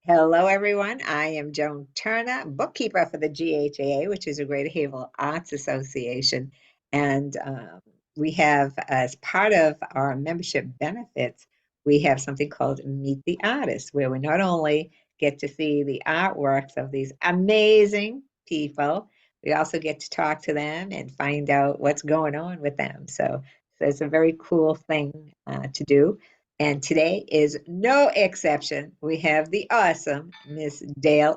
Hello, everyone. I am Joan Turner, bookkeeper for the GHAA, which is a Greater Haverhill Arts Association. And we have, as part of our membership benefits, we have something called Meet the Artist, where we not only get to see the artworks of these amazing people, we also get to talk to them and find out what's going on with them. So it's a very cool thing to do. And today is no exception. We have the awesome Miss Dale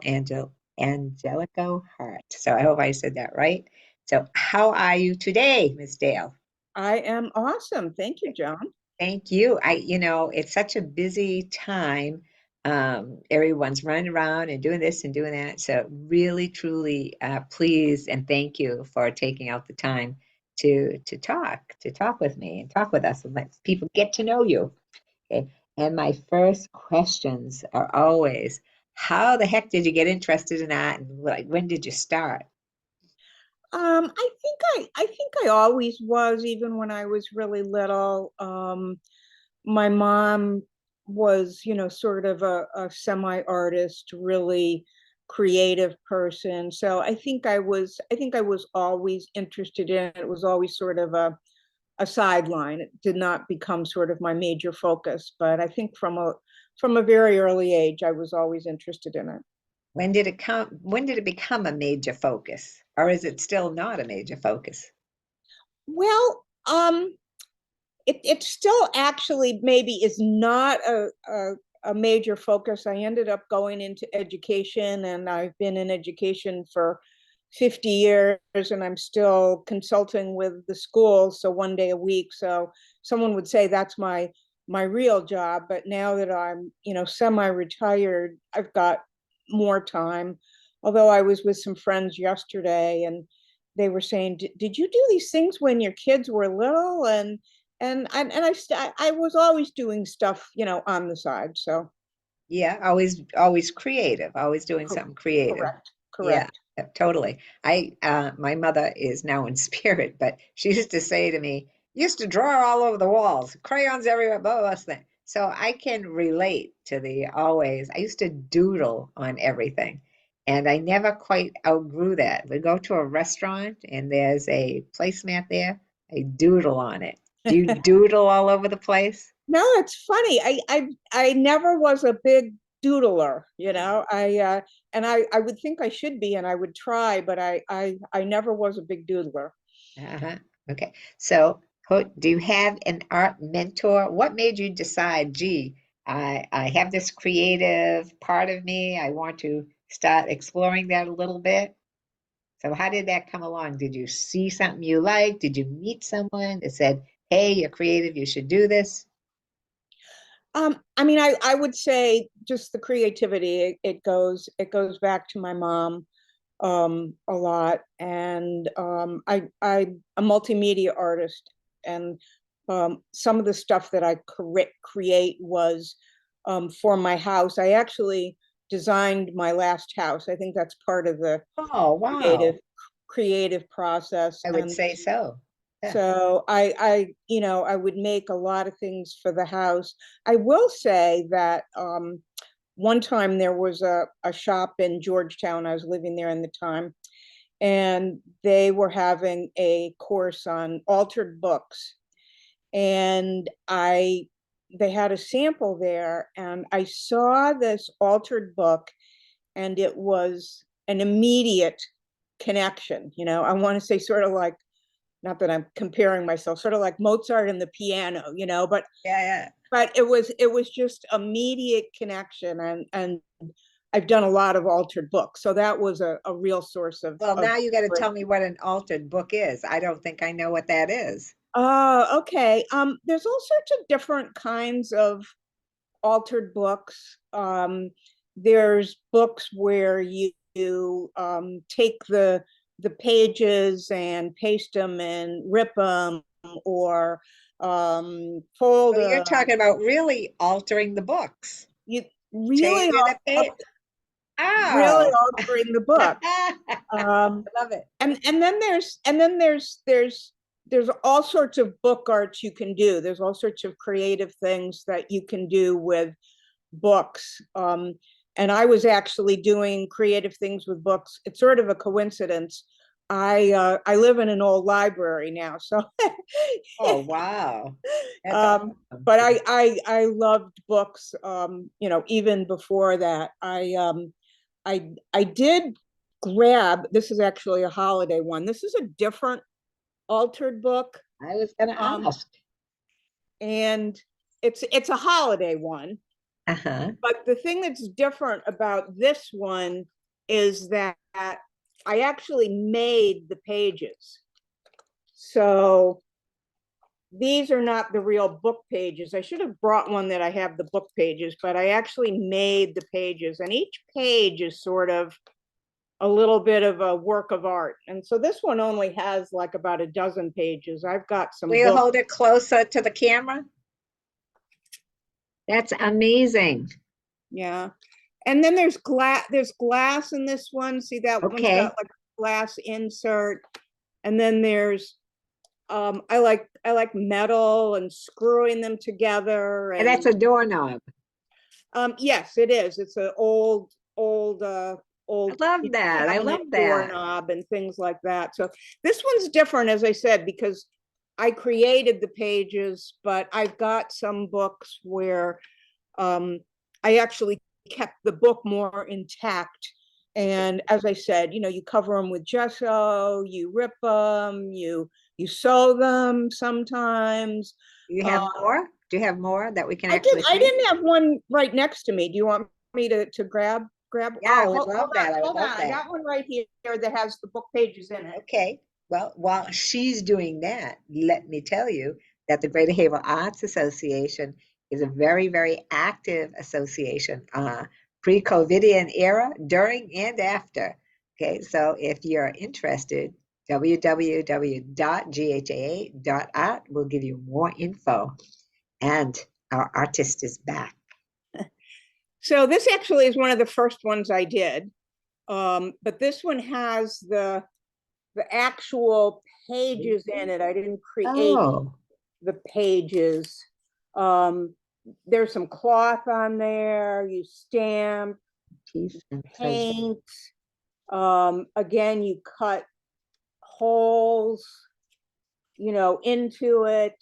Angelico-Hart. So I hope I said that right. So how are you today, Miss Dale? I am awesome. Thank you, Joan. Thank you. It's such a busy time. Everyone's running around and doing this and doing that. So really, truly pleased and thank you for taking out the time to talk with me and talk with us and let people get to know you. Okay. And my first questions are always, how the heck did you get interested in that? And like, when did you start? I think I always was, even when I was really little. My mom was, sort of a semi-artist, really creative person. So I think I was always interested in it. It was always sort of a sideline. It did not become sort of my major focus, but I think from a very early age, I was always interested in it. When did it become a major focus? Or is it still not a major focus? Well, it still actually maybe is not a major focus. I ended up going into education, and I've been in education for 50 years, and I'm still consulting with the schools, so one day a week. So someone would say that's my real job, but now that I'm, semi-retired, I've got more time. Although I was with some friends yesterday, and they were saying, "Did you do these things when your kids were little?" And I was always doing stuff, on the side. So Yeah, always creative, always doing something creative. correct, Yeah, correct. totally. My mother is now in spirit, but she used to say to me, "You used to draw all over the walls, crayons everywhere, blah, blah, blah." So I can relate to the always. I used to doodle on everything, and I never quite outgrew that. We go to a restaurant and there's a placemat there. I doodle on it. Do you doodle all over the place? No, it's funny. I never was a big doodler, you know. I would think I should be, and I would try, but I never was a big doodler. Uh-huh. Okay. So, do you have an art mentor? What made you decide, gee, I have this creative part of me. I want to start exploring that a little bit. So, how did that come along? Did you see something you liked? Did you meet someone that said, hey, you're creative, you should do this? I mean, I would say just the creativity. It goes back to my mom a lot, and I'm a multimedia artist, and some of the stuff that I create was for my house. I actually designed my last house. I think that's part of the Oh, creative wow. creative process. I would And say so. Yeah. so I would make a lot of things for the house. I will say that one time there was a shop in Georgetown. I was living there in the time, and they were having a course on altered books. And they had a sample there, and I saw this altered book, and it was an immediate connection. I want to say sort of like, not that I'm comparing myself, sort of like Mozart and the piano, but Yeah, yeah. it was just immediate connection, and I've done a lot of altered books, so that was a real source Well, of now you got to tell me inspiration. what an altered book is. I don't think I know what that is. Okay. There's all sorts of different kinds of altered books. There's books where you take the pages and paste them and rip them, or fold So you're them. talking about really altering the books, You really, changing the page. really Oh, altering the book. I Um, love it. and then there's all sorts of book arts you can do. There's all sorts of creative things that you can do with books. and I was actually doing creative things with books. It's sort of a coincidence. I live in an old library now, so Oh, wow. That's um, awesome. but I loved books. Even before that, I did grab. This is actually a holiday one. This is a different altered book, I was going to um, ask. and it's a holiday one. Uh-huh. But the thing that's different about this one is that I actually made the pages. So these are not the real book pages. I should have brought one that I have the book pages, but I actually made the pages, and each page is sort of a little bit of a work of art. And so this one only has like about a dozen pages. I've got Will some you books. hold it closer to the camera? That's amazing. Yeah. And then there's glass in this one. See, that one's got Okay. like a glass insert. And then there's I like metal and screwing them together. And that's And a doorknob. yes, it is. It's an I old love that. I cabinet love that. doorknob and things like that. So this one's different, as I said, because I created the pages, but I've got some books where um, I actually kept the book more intact. And as I said, you cover them with gesso, you rip them, you sew them sometimes. Do you Uh, have more? Do you have more that we can I did. actually I see? didn't have one right next to me. Do you want me to grab? Yeah, I Oh, would hold love on, that. I would hold on. love I that. got one right here that has the book pages in it. Okay. Well, while she's doing that, let me tell you that the Greater Havel Arts Association is a very, very active association, pre-COVIDian era, during and after. Okay, so if you're interested, www.ghaa.art will give you more info. And our artist is back. So this actually is one of the first ones I did. But this one has the actual pages in it. I didn't create Oh, the pages. Um, there's some cloth on there. You stamp, peace and pleasure. paint. Again, you cut holes, into it.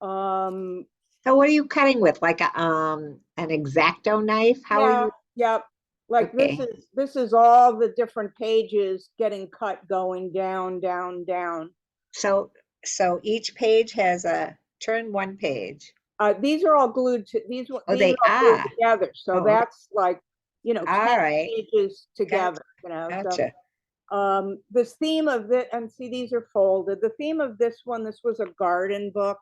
Um, So what are you cutting with? Like an X-Acto knife? How are yeah, you? yep. Like this Okay. is this is all the different pages getting cut, going down, down, down. So so each page has a turn one page. These are all glued to Oh, these are they all glued are. together. So Oh, okay. that's like, All 10 right. pages Gotcha. together, So Gotcha. this theme of it, and see, these are folded. The theme of this was a garden book.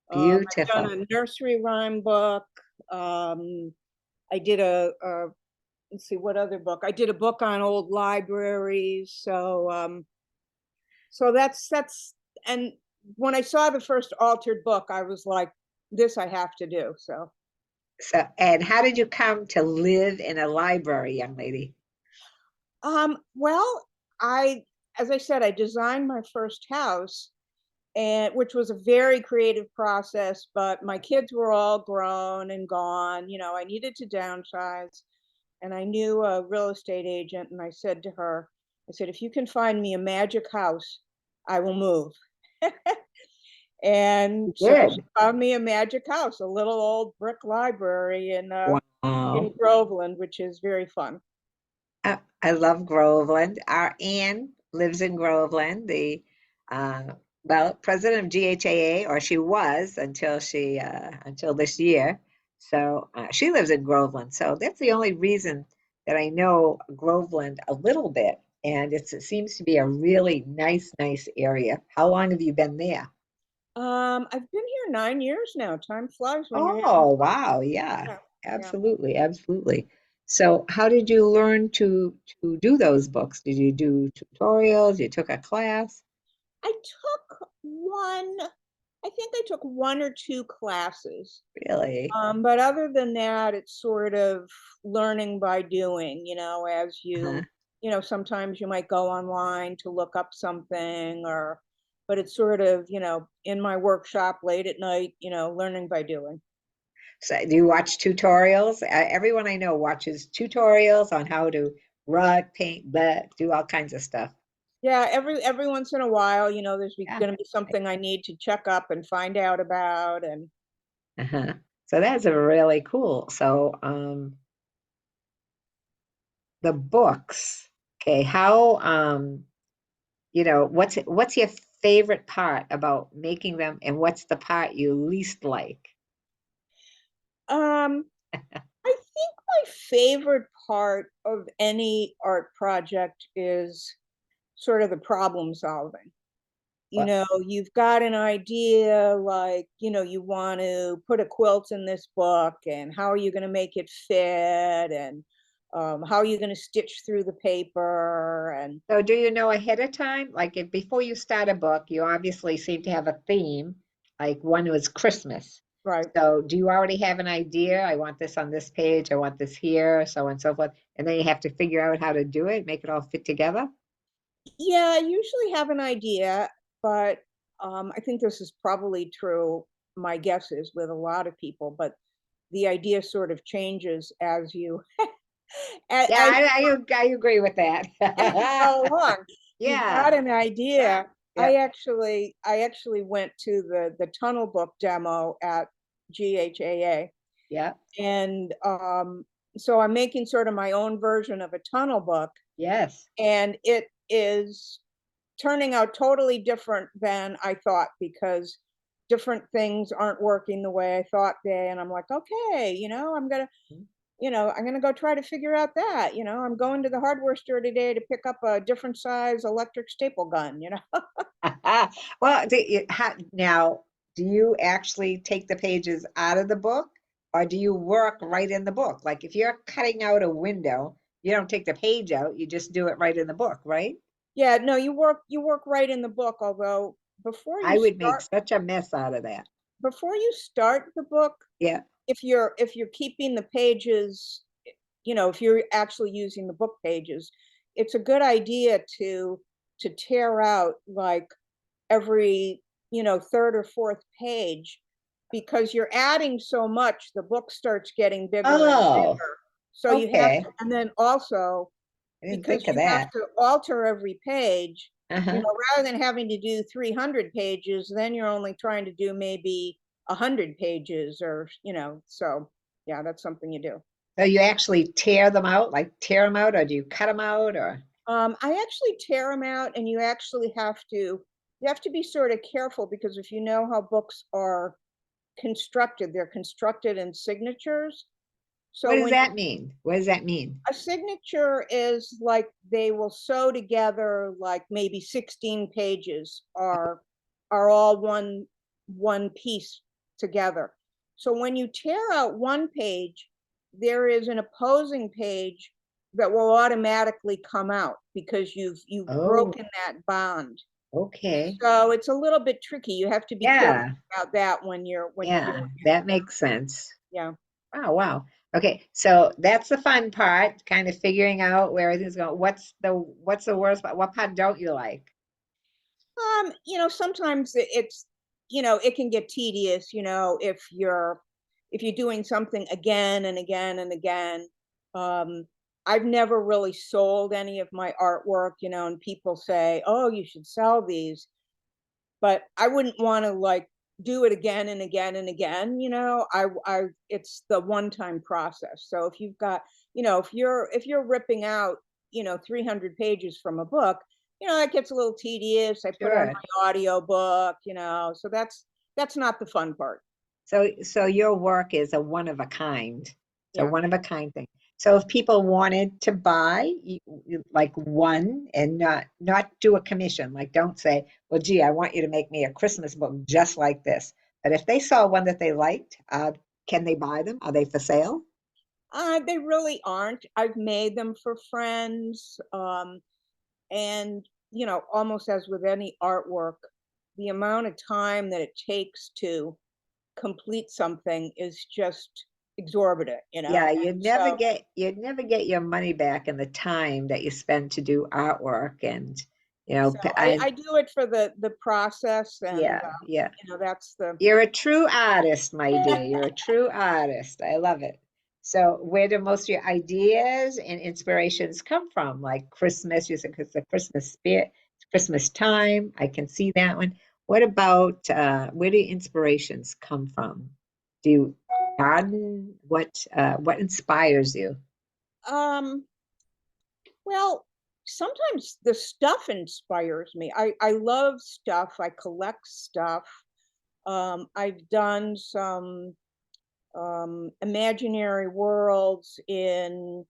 I've Beautiful. done a nursery rhyme book. Um, I did let's see, what other book? I did a book on old libraries. So that's and when I saw the first altered book, I was like, this I have to do. So So, and how did you come to live in a library, young lady? well, I as I said, I designed my first house, and which was a very creative process, but my kids were all grown and gone. I needed to downsize, and I knew a real estate agent, and I said to her, I said, if you can find me a magic house, I will move. And so she Good. found me a magic house, a little old brick library in Wow. Groveland, which is very fun. I love Groveland. Our Ann lives in Groveland, the uh, well, president of GHAA, or she was until this year. So she lives in Groveland. So that's the only reason that I know Groveland a little bit. And it seems to be a really nice, nice area. How long have you been there? I've been here 9 years now. Time flies when you're having Oh, fun. wow. Yeah, Yeah, yeah. absolutely, absolutely. So, how did you learn to do those books? Did you do tutorials? You took a class? I took one, I think I took one or two classes. Really? But other than that, it's sort of learning by doing, as Uh-huh. sometimes you might go online to look up something, but it's sort of, in my workshop late at night, learning by doing. So do you watch tutorials? Everyone I know watches tutorials on how to rug, paint, but do all kinds of stuff. Yeah, every once in a while, there's Yeah. going to be something I need to check up and find out about, and Uh-huh. So that's a really cool. So the books, okay, how what's your favorite part about making them and what's the part you least like? um, I think my favorite part of any art project is sort of the problem solving. What You've got an idea, like, you want to put a quilt in this book, and how are you going to make it fit, and how are you going to stitch through the paper, and So do you know ahead of time? Like if before you start a book, you obviously seem to have a theme, like one was Christmas. right. So do you already have an idea? I want this on this page, I want this here, so on and so forth. And then you have to figure out how to do it, make it all fit together. Yeah, I usually have an idea, but I think this is probably true. My guess is with a lot of people, but the idea sort of changes as you Yeah, as I agree with that. as you go along. You've got Yeah, an yeah, idea. yeah, I actually went to the tunnel book demo at GHAA, yeah, and so I'm making sort of my own version of a tunnel book, yes. and it is turning out totally different than I thought, because different things aren't working the way I thought they, and I'm like, okay, I'm gonna go try to figure out that. I'm going to the hardware store today to pick up a different size electric staple gun. Well, now, do you actually take the pages out of the book or do you work right in the book? Like if you're cutting out a window, you don't take the page out, you just do it right in the book, right? Yeah, no, you work right in the book, although before you I would make start such a mess out of that. before you start the book, Yeah. if you're keeping the pages, if you're actually using the book pages, it's a good idea to tear out like every, third or fourth page, because you're adding so much, the book starts getting bigger and Oh, bigger. So you have okay. to, and then also I didn't because think of you have that. to alter every page, Uh-huh. rather than having to do 300 pages, then you're only trying to do maybe 100 pages, or, so yeah, that's something you do. So you actually tear them out, like tear them out, or do you cut them out, or I actually tear them out, and you have to be sort of careful, because if you know how books are constructed, they're constructed in signatures. what So does when that mean? What does that mean? a signature is like they will sew together, like maybe 16 pages are all one piece together. So when you tear out one page, there is an opposing page that will automatically come out, because you've Oh, broken that bond. okay. So it's a little bit tricky. You have to be careful Yeah, about that when you're doing yeah, it. that makes sense. Yeah. Oh, wow. Okay, so that's the fun part, kind of figuring out where everything's going. What's the worst part? What part don't you like? Sometimes it can get tedious, if you're doing something again and again and again. Um, I've never really sold any of my artwork, and people say, "Oh, you should sell these," but I wouldn't want to like do it again and again and again. It's the one-time process. So if you've got, if you're ripping out, 300 pages from a book, that gets a little tedious. I put on Sure. my audio book, so that's not the fun part. So your work is a one of a kind. It's a Yeah. one of a kind thing. So if people wanted to buy like one and not do a commission, like don't say, well, gee, I want you to make me a Christmas book just like this. But if they saw one that they liked, can they buy them? Are they for sale? They really aren't. I've made them for friends. And, almost as with any artwork, the amount of time that it takes to complete something is just exorbitant, Yeah, And so, you'd never get your money back in the time that you spend to do artwork and You know, So I do it for the process, and yeah, yeah. that's the. You're a true artist, my dear. You're a true artist. I love it. So, where do most of your ideas and inspirations come from? Like Christmas, you said because the Christmas spirit, it's Christmas time. I can see that one. What about where do your inspirations come from? Do you garden? What inspires you? um Well, sometimes the stuff inspires me. I love stuff. I collect stuff. I've done some imaginary worlds in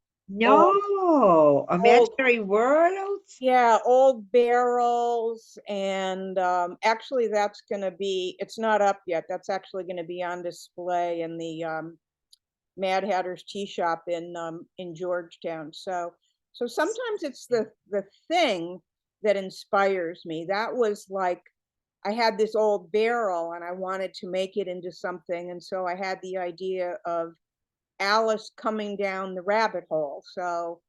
old, No, old, imaginary worlds. yeah, old barrels. And actually, it's not up yet. That's actually going to be on display in the Mad Hatter's Tea Shop in Georgetown. So sometimes it's the thing that inspires me. That was like I had this old barrel and I wanted to make it into something, and so I had the idea of Alice coming down the rabbit hole. So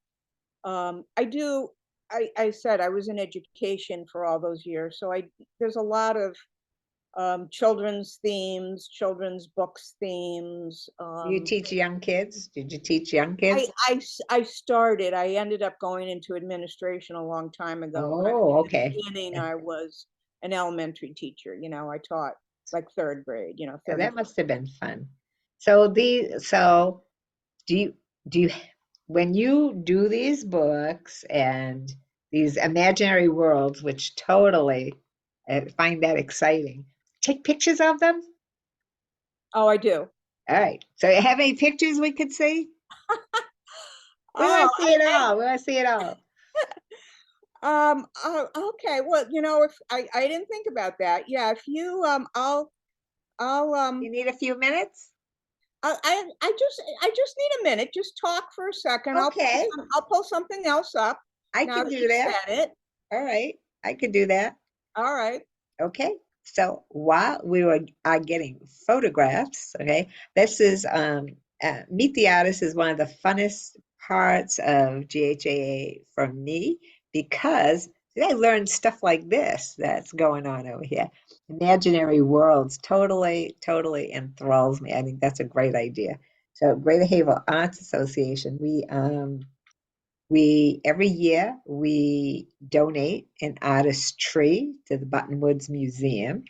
I do. I said I was in education for all those years, so I there's a lot of children's themes, children's books themes. Do you teach young kids? Did you teach young kids? I started, I ended up going into administration a long time ago, but Oh, in the okay. beginning, I was an elementary teacher. I taught like third grade, Yeah, third and that fourth. must have been fun. So do you do you when you do these books and these imaginary worlds, which totally find that exciting, take pictures of them? Oh, I do. All right. So you have any pictures we could see? We Oh, want to see it all. We want to see it all. okay. Well, if I didn't think about that. Yeah, if you, I'll, You need a few minutes? I just need a minute. Just talk for a second. Okay, I'll pull something else up I now can that do you that. said it. All right, I could do that. All right. Okay, so while we are getting photographs, okay, this is Meet the Artist is one of the funnest parts of GHAA for me because see, I learned stuff like this that's going on over here. Imaginary worlds totally, totally enthralls me. I think that's a great idea. So Greater Havel Arts Association, we every year we donate an artist tree to the Buttonwoods Museum,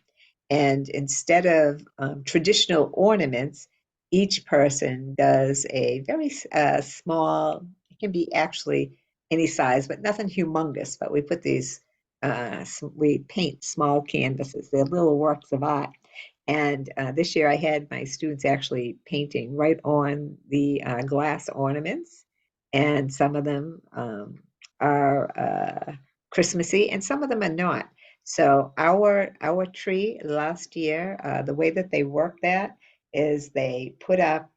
and instead of traditional ornaments, each person does a very small. It can be actually any size, but nothing humongous. But we put these. We paint small canvases. They're little works of art. And this year I had my students actually painting right on the glass ornaments, and some of them are Christmassy, and some of them are not. So our tree last year, the way that they work that is they put up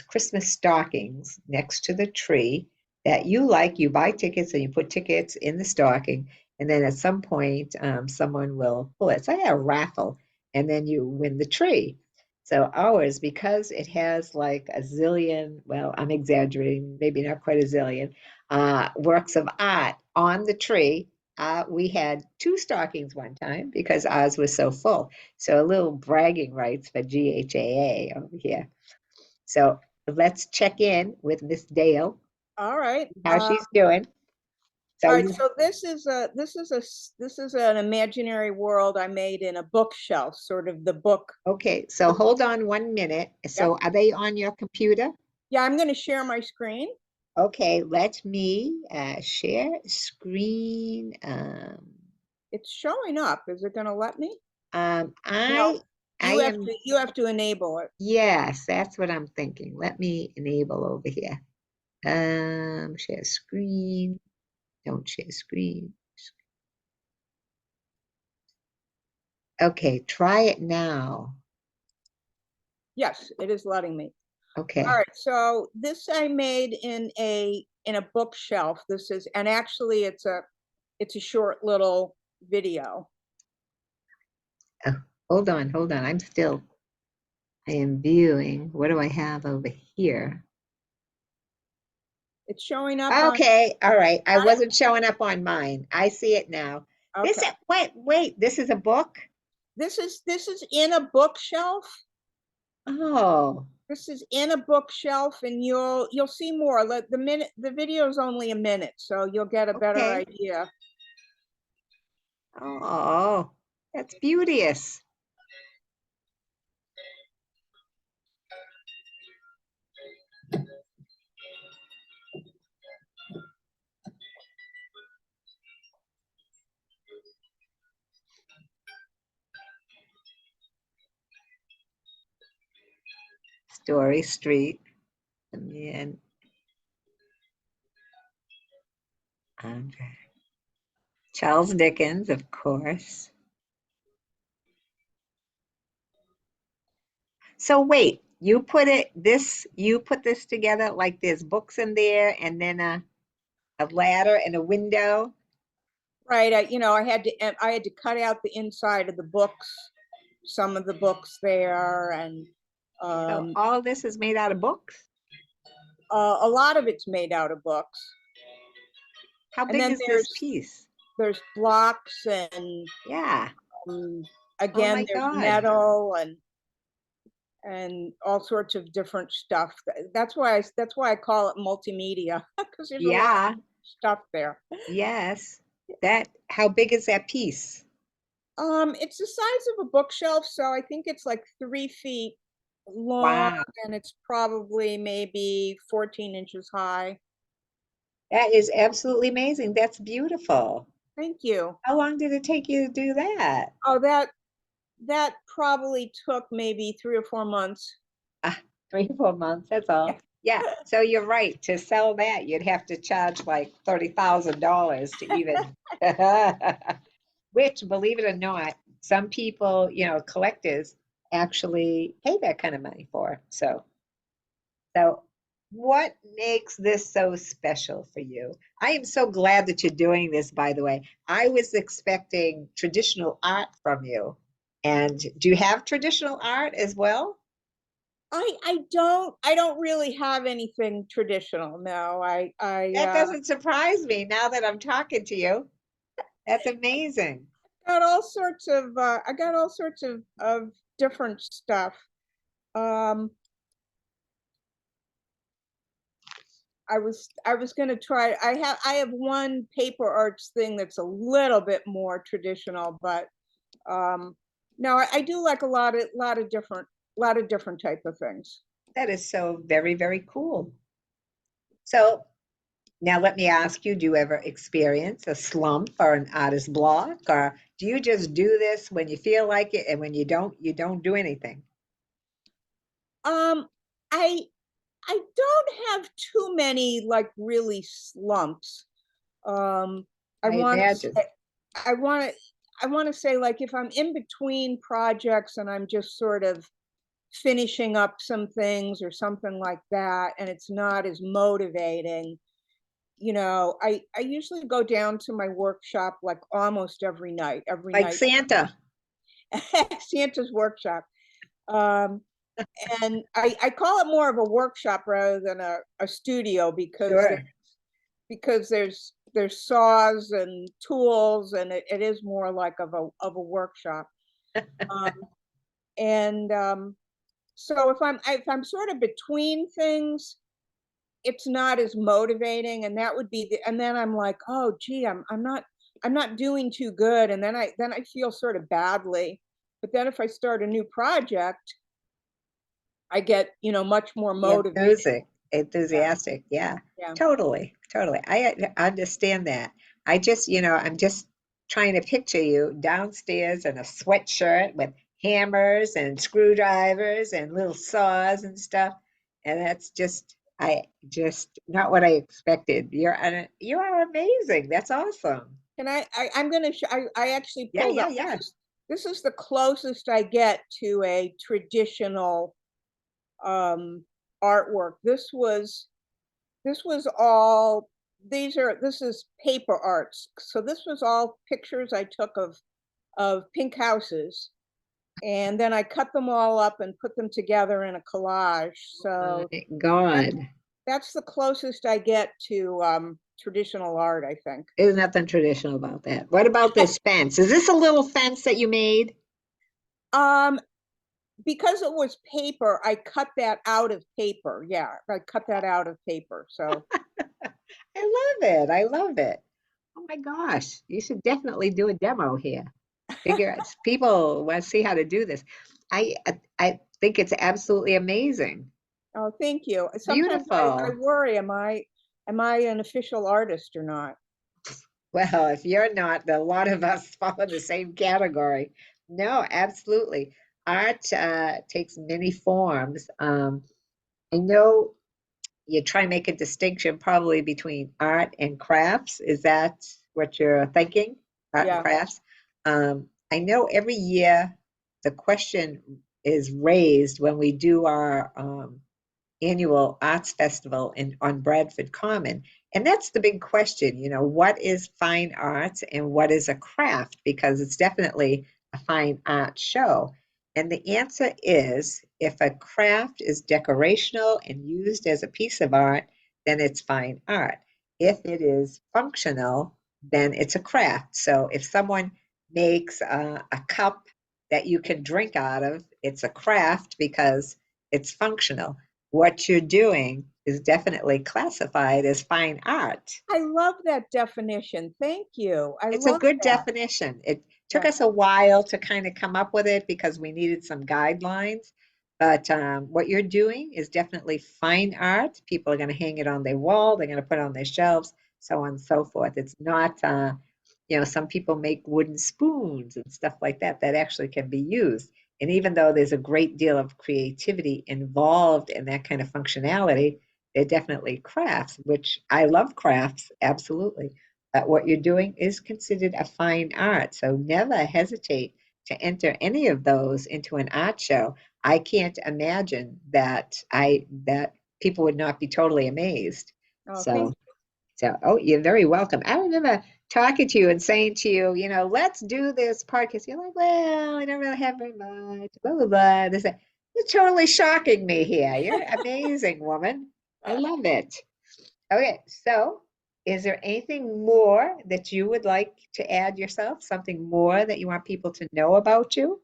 Christmas stockings next to the tree that you like. You buy tickets and you put tickets in the stocking, and then at some point someone will pull it. It's like a raffle, and then you win the tree. So ours, because it has like a zillion, well, I'm exaggerating, maybe not quite a zillion, works of art on the tree. We had two stockings one time because ours was so full. So a little bragging rights for GHAA over here. So let's check in with Miss Dale, All right. how she's doing. So All right. you, So this is an imaginary world I made in a bookshelf, sort of the book. okay, so hold on 1 minute. Yep. So are they on your computer? Yeah, I'm going to share my screen. Okay, let me share screen. It's showing up. Is it going to let me? Um, No. I I am, You have to enable it. yes, that's what I'm thinking. Let me enable over here. Share screen. Don't share screen. Okay, try it now. Yes, it is letting me. All Okay. right. So this I made in a bookshelf. This is and actually it's a short little video. Uh, hold on. I am viewing. What do I have over here? It's showing up on. Okay, all right. I Got it? wasn't showing up on mine. I see it now. This Okay. is, wait, this is a book? This is in a bookshelf. Oh, This is in a bookshelf, and you'll see more. Let the video is only a minute, so you'll get a better okay. idea. Oh, that's beauteous. Story Street. And Andre. Charles Dickens, of course. So wait, you put this together like there's books in there and then a ladder and a window. Right. I had to cut out the inside of the books, some of the books there, and So um, all this is made out of books. a lot of it's made out of books. How And big then is this piece? there's blocks, and Yeah. um, Oh my again there's God. metal and all sorts of different stuff. That's why I call it multimedia, because there's a lot of Yeah. stuff there. Yes. How big is that piece? It's the size of a bookshelf, so I think it's like 3 feet long, Wow. and it's probably maybe 14 inches high. That is absolutely amazing. That's beautiful. Thank you. How long did it take you to do that? Oh, that probably took maybe 3 or 4 months. Ah, 3, 4 months, that's Yeah. all. Yeah, so you're right. To sell that, you'd have to charge like $30,000 to even, which, believe it or not, some people, collectors actually pay that kind of money for. So what makes this so special for you? I am so glad that you're doing this, by the way. I was expecting traditional art from you. And do you have traditional art as well? I don't really have anything traditional. No, I That doesn't surprise me now that I'm talking to you. That's amazing. I got all sorts of different stuff. Um, I was gonna try. I have one paper arts thing that's a little bit more traditional, but no, I do like a lot of different type of things. That is so very, very cool. So now let me ask you, do you ever experience a slump or an artist block, or do you just do this when you feel like it, and when you don't do anything? Um, I I don't have too many like really slumps. Um, I I want to imagine. say, I want to, I want to say like if I'm in between projects and I'm just sort of finishing up some things or something like that, and it's not as motivating, I usually go down to my workshop like almost every Like night, Santa. Santa's workshop. Um, and I call it more of a workshop rather than a studio, Sure. because there's saws and tools, and it is more like of a workshop. Um, and so if I'm sort of between things, it's not as motivating, and that would be and then I'm like, oh gee, I'm not doing too good, and then I feel sort of badly. But then if I start a new project, I get much more Yeah, motivated. music, Yeah, enthusiastic. Yeah, yeah. totally, totally. I understand that. I'm just trying to picture you downstairs in a sweatshirt with hammers and screwdrivers and little saws and stuff. And that's I just not what I expected. You are amazing. That's awesome. And I'm gonna I actually Yeah, pulled yeah, up. yeah. This is the closest I get to a traditional um, artwork. This was all this is paper arts. So this was all pictures I took of pink houses, and then I cut them all up and put them together in a collage. My So that God. that's the closest I get to traditional art, I think. There's nothing traditional about that. What about this fence? Is this a little fence that you made? Um, because it was paper, I cut that out of paper. Yeah, I cut that out of paper. So, I love it. I love it. Oh my gosh, you should definitely do a demo here. Figure out people want to see how to do this. I think it's absolutely amazing. oh, thank you. Sometimes I Beautiful. worry, am I an official artist or not? Well, if you're not, a lot of us fall in the same category. No, absolutely. Art takes many forms. I know you try to make a distinction probably between art and crafts. Is that what you're thinking? Art and Yeah. crafts? I know every year the question is raised when we do our annual arts festival on Bradford Common. And that's the big question, what is fine arts and what is a craft? Because it's definitely a fine art show. And the answer is if a craft is decorational and used as a piece of art, then it's fine art. If it is functional, then it's a craft. So if someone makes a cup that you can drink out of, it's a craft because it's functional. What you're doing is definitely classified as fine art. I love that definition. Thank you. I It's a love good that. definition. It took Yeah. us a while to kind of come up with it because we needed some guidelines. But what you're doing is definitely fine art. People are going to hang it on their wall, they're going to put it on their shelves, so on and so forth. It's not, some people make wooden spoons and stuff like that that actually can be used. And even though there's a great deal of creativity involved in that kind of functionality, they're definitely crafts, which I love crafts, absolutely. But what you're doing is considered a fine art. So never hesitate to enter any of those into an art show. I can't imagine that people would not be totally amazed. Oh, thank So oh, you're very welcome. I remember talking to you and saying to you, let's do this podcast. You're like, well, I don't really have very much, blah, blah, blah. This, that. You're totally shocking me here. You're amazing, woman. I you. love it. Okay, so is there anything more that you would like to add yourself? Something more that you want people to know about you?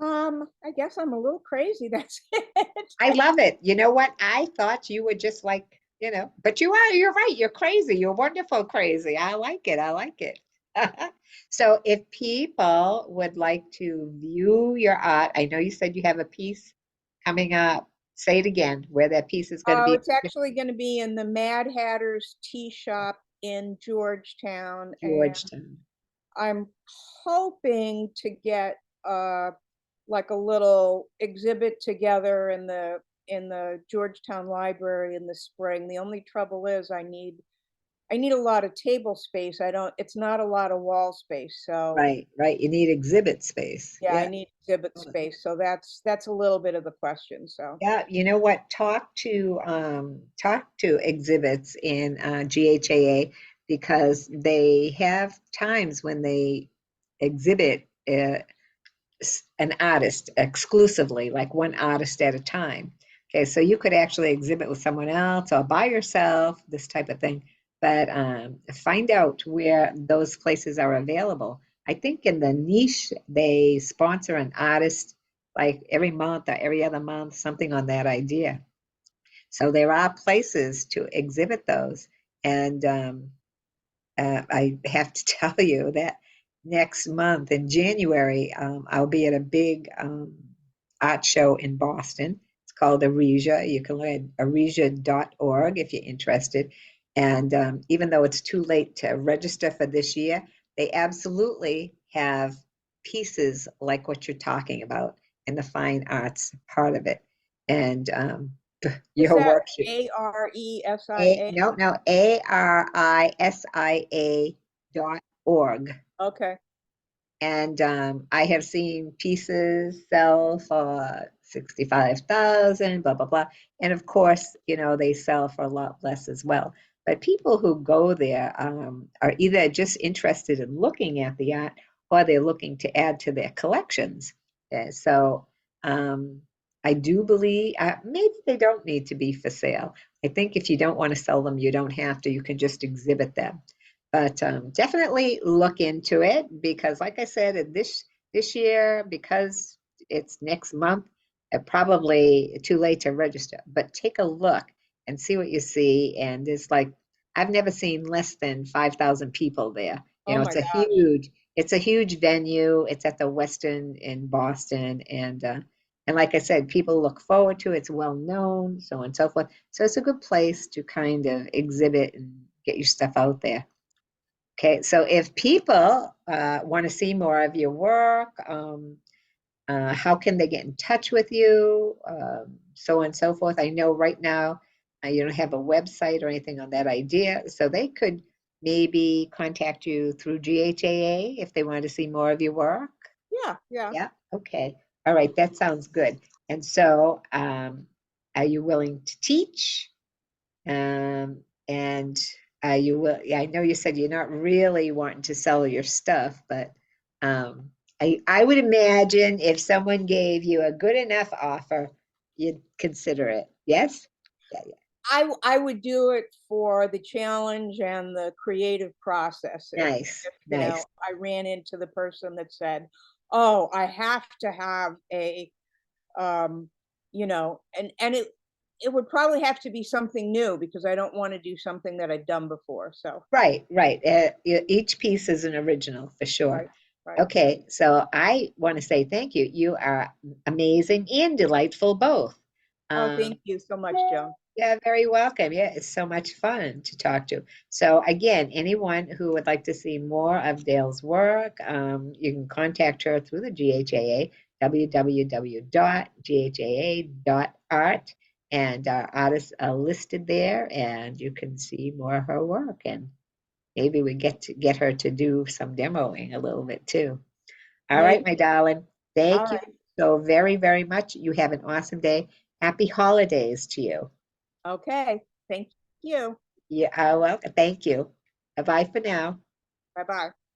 I guess I'm a little crazy. That's it. I love it. You know what? I thought you were just like, but you're right. You're crazy. You're wonderful crazy. I like it. I like it. So if people would like to view your art, I know you said you have a piece coming up. Say it again, where that piece is going to Oh, be. it's actually going to be in the Mad Hatter's Tea Shop in Georgetown, and Georgetown. I'm hoping to get like a little exhibit together in the Georgetown Library in the spring. The only trouble is I need a lot of table space. I don't, it's not a lot of wall space. So Right, right. You need exhibit space. yeah, I Yeah. need exhibit space. So that's a little bit of the question. So Yeah, you know what? Talk to exhibits in GHAA because they have times when they exhibit an artist exclusively, like one artist at a time. Okay, so you could actually exhibit with someone else or by yourself, this type of thing. But find out where those places are available. I think in the niche, they sponsor an artist like every month or every other month, something on that idea. So there are places to exhibit those. And I have to tell you that next month in January, I'll be at a big art show in Boston. It's called Aresia. You can learn aresia.org if you're interested. And even though it's too late to register for this year, they absolutely have pieces like what you're talking about in the fine arts part of it. And is your that work should ARESIA? no, ARISIA.org. Okay. And I have seen pieces sell for 65,000, blah, blah, blah. And of course, they sell for a lot less as well. But people who go there are either just interested in looking at the art or they're looking to add to their collections. So um, I do believe maybe they don't need to be for sale. I think if you don't want to sell them, you don't have to. You can just exhibit them. But definitely look into it because, like I said, this year because it's next month, probably too late to register. But take a look and see what you see. And it's like I've never seen less than 5,000 people there. You Oh know, my gosh. it's a huge venue. It's at the Westin in Boston, and like I said, people look forward to it. It's well known, so on and so forth. So it's a good place to kind of exhibit and get your stuff out there. Okay, so if people want to see more of your work, how can they get in touch with you? So on and so forth. I know right now you don't have a website or anything on that idea, so they could maybe contact you through GHAA if they want to see more of your work. Yeah, yeah. Yeah, okay. All right, that sounds good. And so, are you willing to teach? And you will, yeah, I know you said you're not really wanting to sell your stuff, but I would imagine if someone gave you a good enough offer, you'd consider it. Yes? Yeah, yeah. I would do it for the challenge and the creative process. Nice, If nice. I ran into the person that said, "Oh, I have to have a um, and it would probably have to be something new because I don't want to do something that I've done before." So, Right, right. Each piece is an original for sure. right, right. Okay, so I want to say thank you. You are amazing and delightful both. Oh, Um, thank you so much, Joan. yeah, very welcome. Yeah, it's so much fun to talk to. So again, anyone who would like to see more of Dale's work, you can contact her through the GHAA, www.ghaa.art, and our artists are listed there, and you can see more of her work. And maybe we get her to do some demoing a little bit too. All right, my Maybe. darling. All Thank you right. so very, very much. You have an awesome day. Happy holidays to you. Okay. Thank you. Yeah, well, thank you. Bye-bye for now. Bye bye.